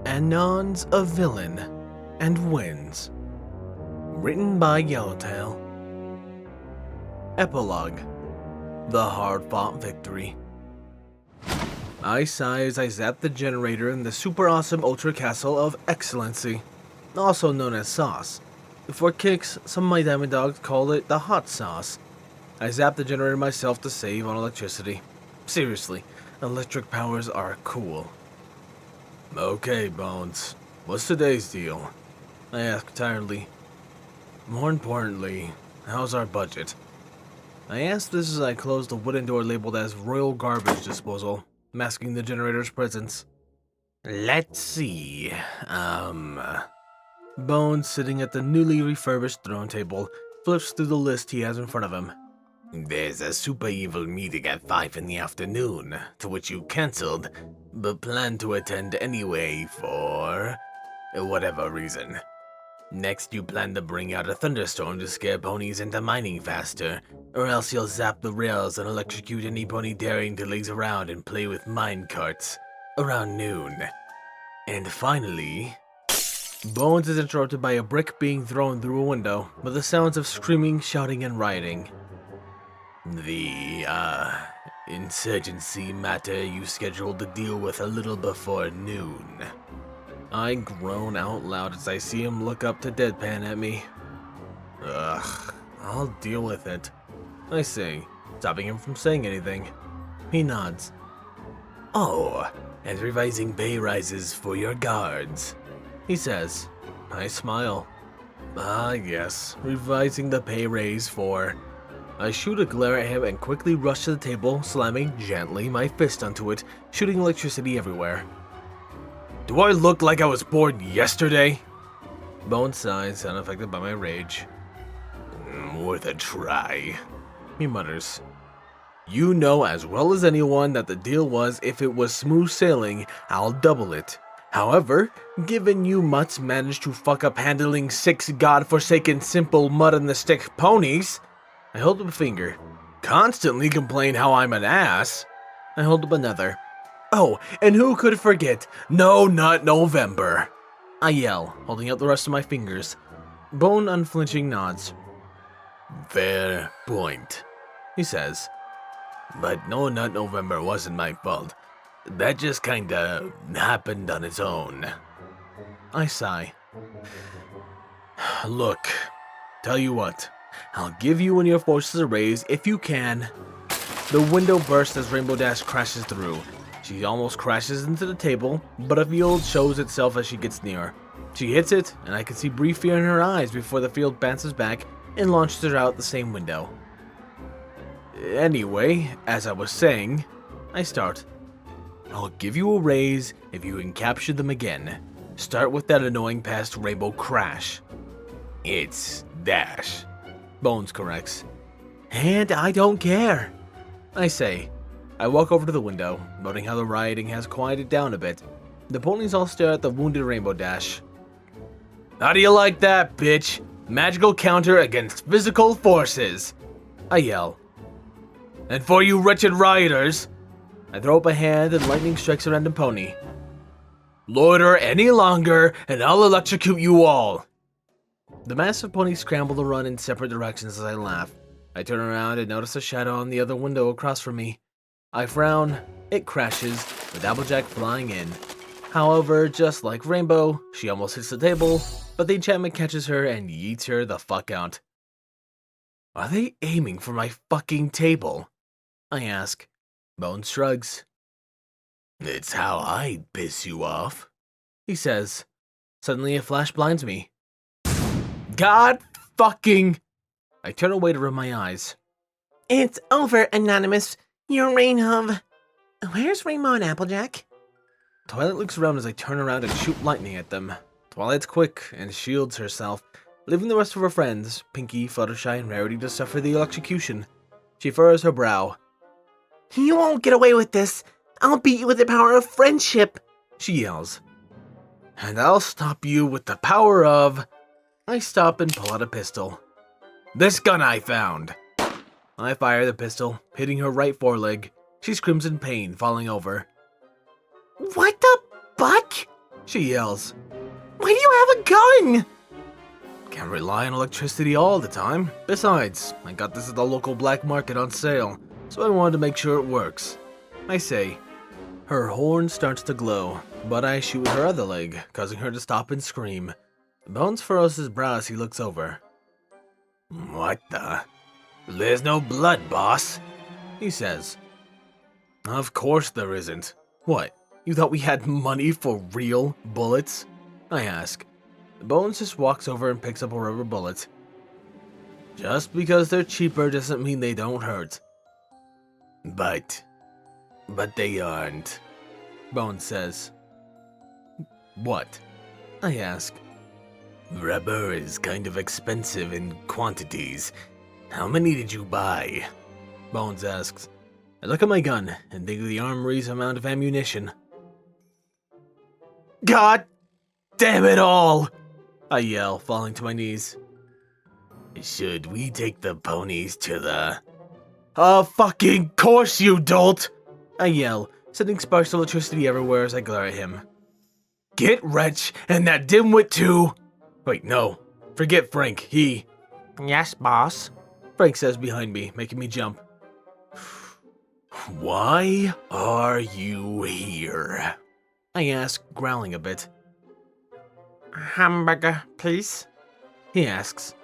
Anon's a villain and wins. Written by Yellowtail. Epilogue. The hard-fought victory. I sigh as I zap the generator in the super awesome Ultra Castle of Excellency, also known as Sauce. For kicks, some of my diamond dogs call it the hot sauce. I zap the generator myself to save on electricity. Seriously, electric powers are cool. Okay, Bones, what's today's deal? I ask tiredly. More importantly, how's our budget? I ask this as I close the wooden door labeled as Royal Garbage Disposal, masking the generator's presence. Let's see, Bones, sitting at the newly refurbished throne table, flips through the list he has in front of him. There's a super evil meeting at 5 in the afternoon, to which you cancelled, but plan to attend anyway for whatever reason. Next, you plan to bring out a thunderstorm to scare ponies into mining faster, or else you'll zap the rails and electrocute any pony daring to laze around and play with mine carts around noon. And finally, Bones is interrupted by a brick being thrown through a window, with the sounds of screaming, shouting, and rioting. The, insurgency matter you scheduled to deal with a little before noon. I groan out loud as I see him look up to deadpan at me. Ugh, I'll deal with it, I say, stopping him from saying anything. He nods. Oh, and revising pay rises for your guards, he says. I smile. Ah, yes, revising the pay raise for... I shoot a glare at him and quickly rush to the table, slamming gently my fist onto it, shooting electricity everywhere. Do I look like I was born yesterday? Bones sighs, unaffected by my rage. Worth a try, he mutters. You know as well as anyone that the deal was if it was smooth sailing, I'll double it. However, given you mutts managed to fuck up handling 6 godforsaken simple mud-in-the-stick ponies, I hold up a finger. Constantly complain how I'm an ass. I hold up another. Oh, and who could forget No Nut November? I yell, holding up the rest of my fingers. Bone unflinching nods. Fair point, he says. But No Nut November wasn't my fault. That just kinda happened on its own. I sigh. Look, tell you what, I'll give you and your forces a raise if you can. The window bursts as Rainbow Dash crashes through. She almost crashes into the table, but a field shows itself as she gets near. She hits it, and I can see brief fear in her eyes before the field bounces back and launches her out the same window. Anyway, as I was saying, I start. I'll give you a raise if you can capture them again. Start with that annoying past Rainbow Crash. It's Dash, Bones corrects. And I don't care, I say. I walk over to the window, noting how the rioting has quieted down a bit. The ponies all stare at the wounded Rainbow Dash. How do you like that, bitch? Magical counter against physical forces, I yell. And for you wretched rioters, I throw up a hand and lightning strikes a random pony. Loiter any longer and I'll electrocute you all. The massive ponies scramble to run in separate directions as I laugh. I turn around and notice a shadow on the other window across from me. I frown, it crashes, with Applejack flying in. However, just like Rainbow, she almost hits the table, but the enchantment catches her and yeets her the fuck out. Are they aiming for my fucking table? I ask. Bones shrugs. It's how I piss you off, he says. Suddenly a flash blinds me. God fucking... I turn away to rub my eyes. It's over, Anonymous. Your reign of... Where's Rainbow and Applejack? Twilight looks around as I turn around and shoot lightning at them. Twilight's quick and shields herself, leaving the rest of her friends, Pinky, Fluttershy, and Rarity, to suffer the electrocution. She furrows her brow. You won't get away with this. I'll beat you with the power of friendship, she yells. And I'll stop you with the power of... I stop and pull out a pistol. This gun I found. I fire the pistol, hitting her right foreleg. She screams in pain, falling over. What the fuck? She yells. Why do you have a gun? Can't rely on electricity all the time. Besides, I got this at the local black market on sale, so I wanted to make sure it works. I say. Her horn starts to glow, but I shoot her other leg, causing her to stop and scream. Bones furrows his brow as he looks over. What the? There's no blood, boss, he says. Of course there isn't. What, you thought we had money for real bullets? I ask. Bones just walks over and picks up a rubber bullet. Just because they're cheaper doesn't mean they don't hurt. But they aren't, Bones says. What? I ask. Rubber is kind of expensive in quantities. How many did you buy? Bones asks. I look at my gun and think of the armory's amount of ammunition. God damn it all! I yell, falling to my knees. Should we take the ponies to the... fucking course you dolt! I yell, sending sparks of electricity everywhere as I glare at him. Get Wretch and that dimwit too! Wait, no. Forget Frank, he... Yes, boss. Frank says behind me, making me jump. Why are you here? I ask, growling a bit. Hamburger, please? He asks.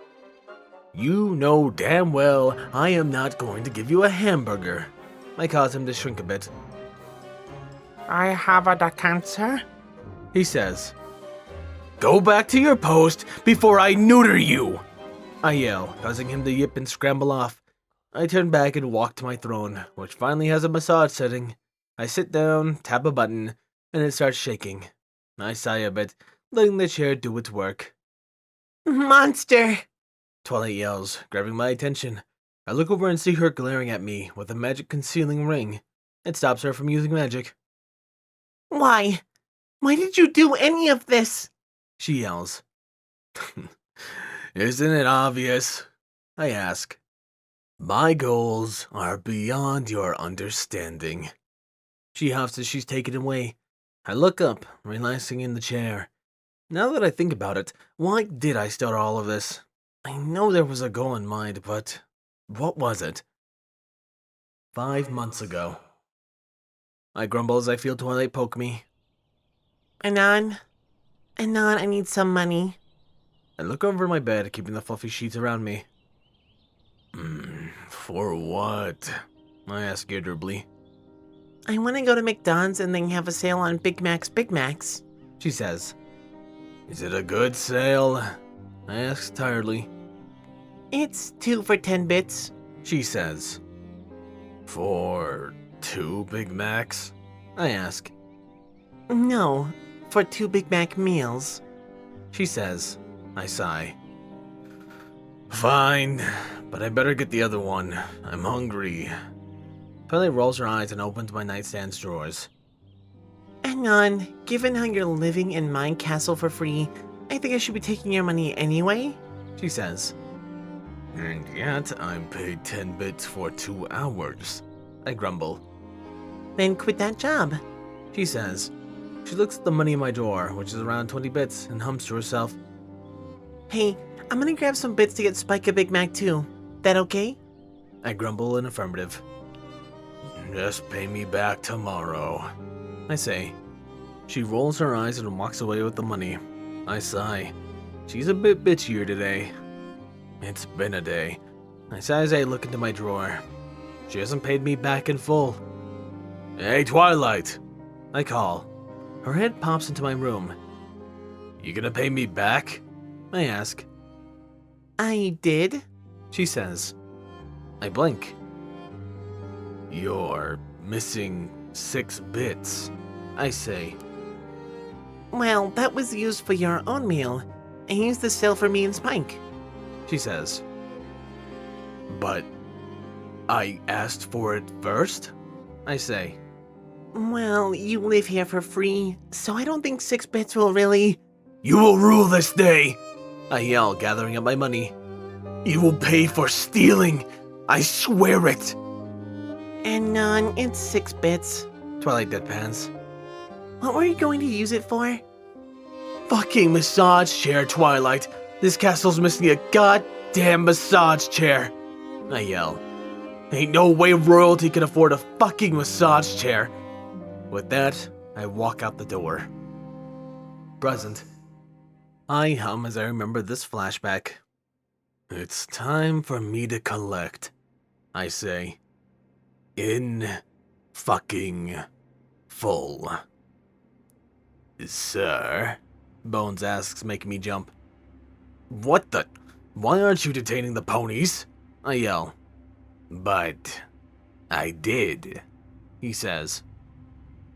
You know damn well I am not going to give you a hamburger. I cause him to shrink a bit. I have the cancer, he says. Go back to your post before I neuter you! I yell, causing him to yip and scramble off. I turn back and walk to my throne, which finally has a massage setting. I sit down, tap a button, and it starts shaking. I sigh a bit, letting the chair do its work. Monster! Twilight yells, grabbing my attention. I look over and see her glaring at me with a magic concealing ring. It stops her from using magic. Why? Why did you do any of this? She yells. Isn't it obvious? I ask. My goals are beyond your understanding. She huffs as she's taken away. I look up, relaxing in the chair. Now that I think about it, why did I start all of this? I know there was a goal in mind, but what was it? 5 months ago. I grumble as I feel Twilight poke me. Anon, I need some money. I look over my bed, keeping the fluffy sheets around me. For what? I ask irritably. I want to go to McDonald's and then have a sale on Big Macs, she says. Is it a good sale? I ask tiredly. It's 2 for 10 bits, she says. For 2 Big Macs? I ask. No, for 2 Big Mac meals, she says. I sigh. Fine, but I better get the other one. I'm hungry. Twilight rolls her eyes and opens my nightstand's drawers. Anon, given how you're living in my castle for free, I think I should be taking your money anyway, she says. And yet I'm paid 10 bits for 2 hours, I grumble. Then quit that job, she says. She looks at the money in my drawer, which is around 20 bits, and hums to herself. Hey, I'm gonna grab some bits to get Spike a Big Mac too. That okay? I grumble in affirmative. Just pay me back tomorrow, I say. She rolls her eyes and walks away with the money. I sigh. She's a bit bitchier today. It's been a day. I sigh as I look into my drawer. She hasn't paid me back in full. Hey, Twilight! I call. Her head pops into my room. You gonna pay me back? I ask. I did, she says. I blink. You're missing 6 bits, I say. Well, that was used for your own meal. I used the sale for me and Spike, she says. But I asked for it first, I say. Well, you live here for free, so I don't think 6 bits will really... You will rule this day, I yell, gathering up my money. You will pay for stealing, I swear it. Anon, it's 6 bits. Twilight deadpans. What were you going to use it for? fucking massage chair, Twilight. This castle's missing a goddamn massage chair. I yell. Ain't no way royalty can afford a fucking massage chair. With that, I walk out the door. Present. I hum as I remember this flashback. It's time for me to collect, I say. In fucking full. Sir? Bones asks, making me jump. What the? Why aren't you detaining the ponies? I yell. But I did, he says.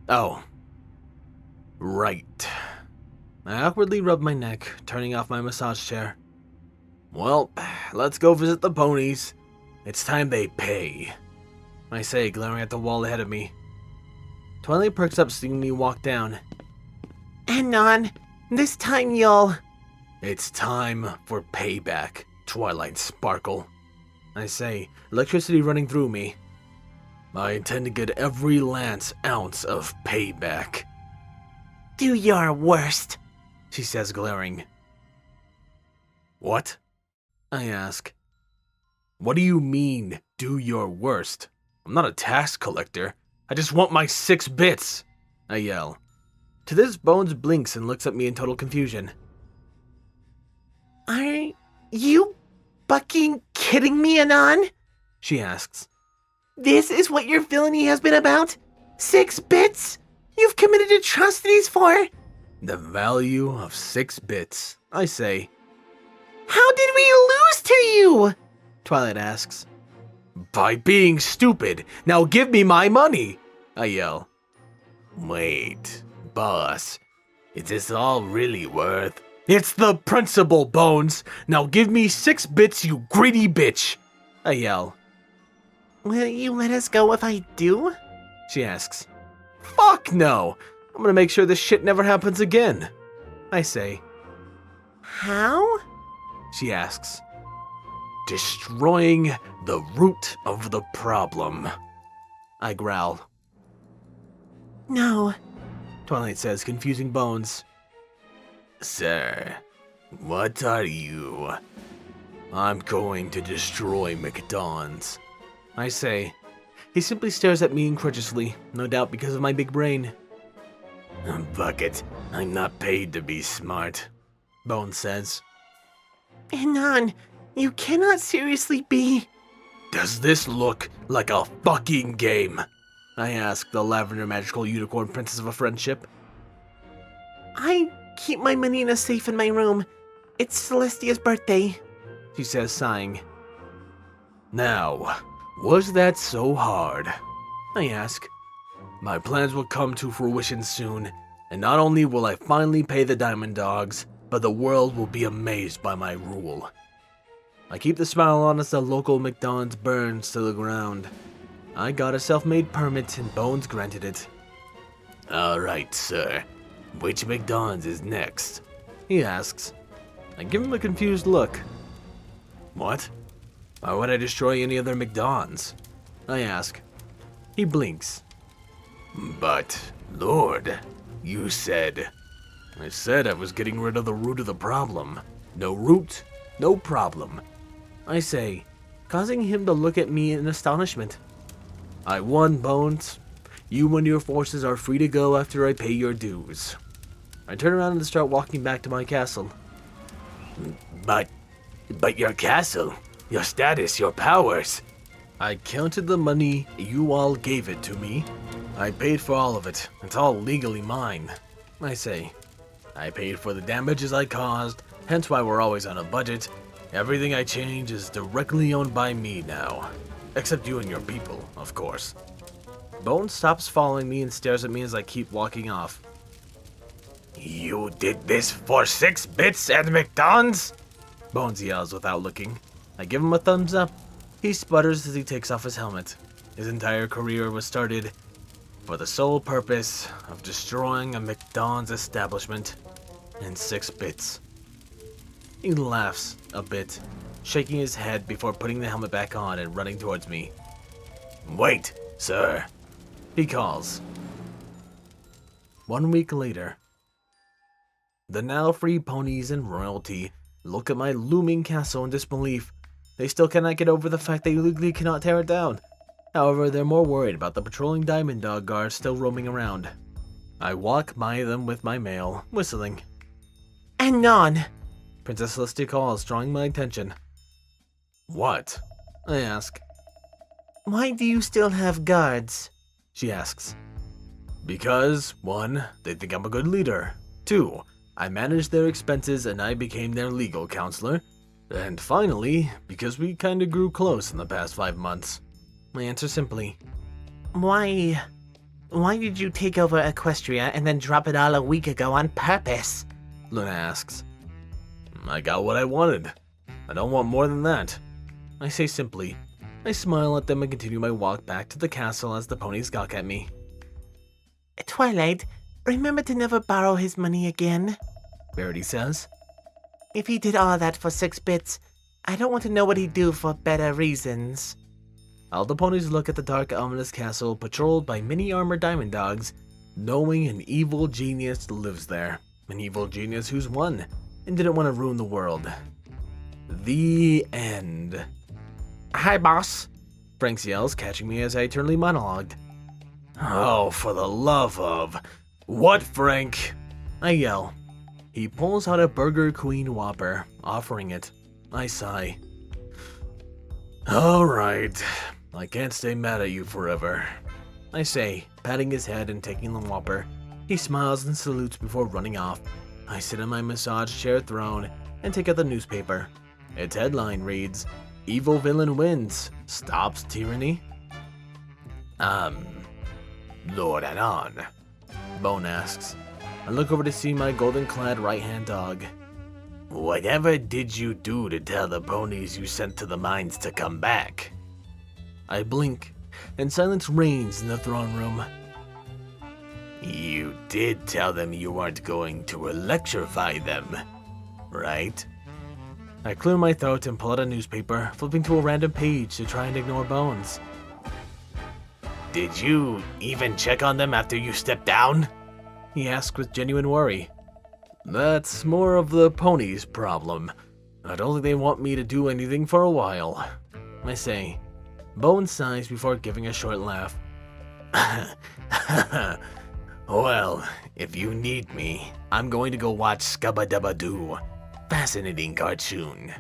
Oh. Right. I awkwardly rub my neck, turning off my massage chair. Well, let's go visit the ponies. It's time they pay, I say, glaring at the wall ahead of me. Twilight perks up seeing me walk down. Anon, this time you'll... It's time for payback, Twilight Sparkle, I say, electricity running through me. I intend to get every last ounce of payback. Do your worst, she says, glaring. What? I ask. What do you mean, do your worst? I'm not a tax collector. I just want my 6 bits, I yell. To this, Bones blinks and looks at me in total confusion. Are you fucking kidding me, Anon? She asks. This is what your villainy has been about? 6 bits? You've committed atrocities for... The value of 6 bits, I say. How did we lose to you? Twilight asks. By being stupid. Now give me my money, I yell. Wait, boss. Is this all really worth? It's the principle, Bones. Now give me 6 bits, you greedy bitch, I yell. Will you let us go if I do? She asks. Fuck no. I'm gonna make sure this shit never happens again, I say. How? She asks. Destroying the root of the problem, I growl. No, Twilight says, confusing Bones. Sir, what are you? I'm going to destroy McDonald's, I say. He simply stares at me incredulously, no doubt because of my big brain. Bucket, I'm not paid to be smart, Bones says. Anon, you cannot seriously be... Does this look like a fucking game? I ask the lavender magical unicorn princess of a friendship. I keep my money in a safe in my room. It's Celestia's birthday, she says, sighing. Now, was that so hard? I ask. My plans will come to fruition soon, and not only will I finally pay the Diamond Dogs, but the world will be amazed by my rule. I keep the smile on as the local McDonald's burns to the ground. I got a self-made permit and Bones granted it. Alright, sir. Which McDonald's is next? He asks. I give him a confused look. What? Why would I destroy any other McDonald's? I ask. He blinks. But, Lord, you said... I said I was getting rid of the root of the problem. No root, no problem, I say, causing him to look at me in astonishment. I won, Bones. You and your forces are free to go after I pay your dues. I turn around and start walking back to my castle. But your castle, your status, your powers. I counted the money, you all gave it to me. I paid for all of it. It's all legally mine, I say. I paid for the damages I caused, hence why we're always on a budget. Everything I change is directly owned by me now. Except you and your people, of course. Bones stops following me and stares at me as I keep walking off. You did this for 6 bits at McDonald's? Bones yells without looking. I give him a thumbs up. He sputters as he takes off his helmet. His entire career was started for the sole purpose of destroying a McDonald's establishment in 6 bits. He laughs a bit, shaking his head before putting the helmet back on and running towards me. Wait, sir, he calls. 1 week later. The now free ponies and royalty look at my looming castle in disbelief. They still cannot get over the fact they legally cannot tear it down. However, they're more worried about the patrolling diamond dog guards still roaming around. I walk by them with my mail, whistling. Anon! Princess Celestia calls, drawing my attention. What? I ask. Why do you still have guards? She asks. Because, 1, they think I'm a good leader. 2, I manage their expenses and I became their legal counselor. And finally, because we kinda grew close in the past 5 months. I answer simply. Why did you take over Equestria and then drop it all a week ago on purpose? Luna asks. I got what I wanted. I don't want more than that. I say simply. I smile at them and continue my walk back to the castle as the ponies gawk at me. Twilight, remember to never borrow his money again, Verity says. If he did all that for 6 bits, I don't want to know what he'd do for better reasons. All the ponies look at the dark, ominous castle patrolled by many armored diamond dogs, knowing an evil genius lives there. An evil genius who's won and didn't want to ruin the world. The end. Hi, boss, Franks yells, catching me as I eternally monologued. Oh, for the love of... What, Frank? I yell. He pulls out a Burger Queen Whopper, offering it. I sigh. Alright, I can't stay mad at you forever. I say, patting his head and taking the Whopper. He smiles and salutes before running off. I sit in my massage chair throne and take out the newspaper. Its headline reads, Evil Villain Wins, Stops Tyranny? Lord Anon, Bone asks. I look over to see my golden-clad right-hand dog. Whatever did you do to tell the ponies you sent to the mines to come back? I blink, and silence reigns in the throne room. You did tell them you weren't going to electrify them, right? I clear my throat and pull out a newspaper, flipping to a random page to try and ignore Bones. Did you even check on them after you stepped down? He asked with genuine worry. That's more of the ponies' problem. I don't think they want me to do anything for a while. I say. Bones sighs before giving a short laugh. Well, if you need me, I'm going to go watch Scubba-Dubba-Doo. Fascinating cartoon,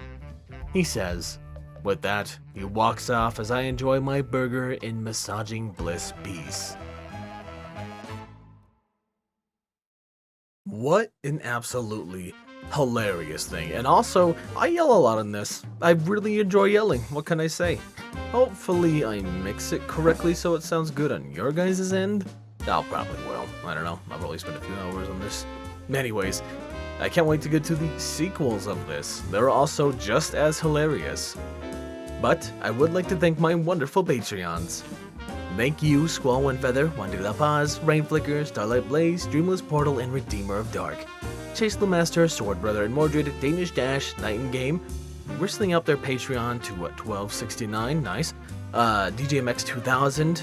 he says. With that, he walks off as I enjoy my burger in massaging bliss peace. What an absolutely hilarious thing. And also, I yell a lot in this. I really enjoy yelling, what can I say? Hopefully I mix it correctly so it sounds good on your guys' end. I'll probably will. I don't know. I'll probably spend a few hours on this. Anyways, I can't wait to get to the sequels of this. They're also just as hilarious. But I would like to thank my wonderful Patreons. Thank you, Squall, Windfeather, Wandy La Paz, Rainflicker, Starlight Blaze, Dreamless Portal, and Redeemer of Dark. Chase Lemaster, Sword Brother, and Mordred, Danish Dash, Night and Game, whistling up their Patreon to $12.69, nice. DJMX 2000,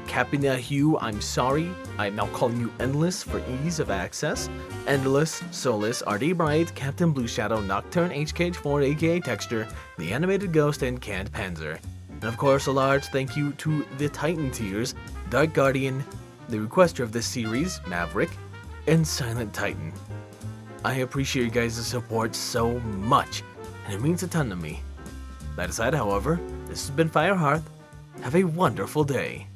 Capina Hugh, I'm sorry, I'm now calling you Endless for ease of access. Endless, Solus, RD Bryant, Captain Blueshadow, Nocturne, HKH4, aka Texture, The Animated Ghost, and Canned Panzer. And of course, a large thank you to the Titan tiers, Dark Guardian, the requester of this series, Maverick, and Silent Titan. I appreciate you guys' support so much, and it means a ton to me. That aside, however, this has been Firehearth. Have a wonderful day.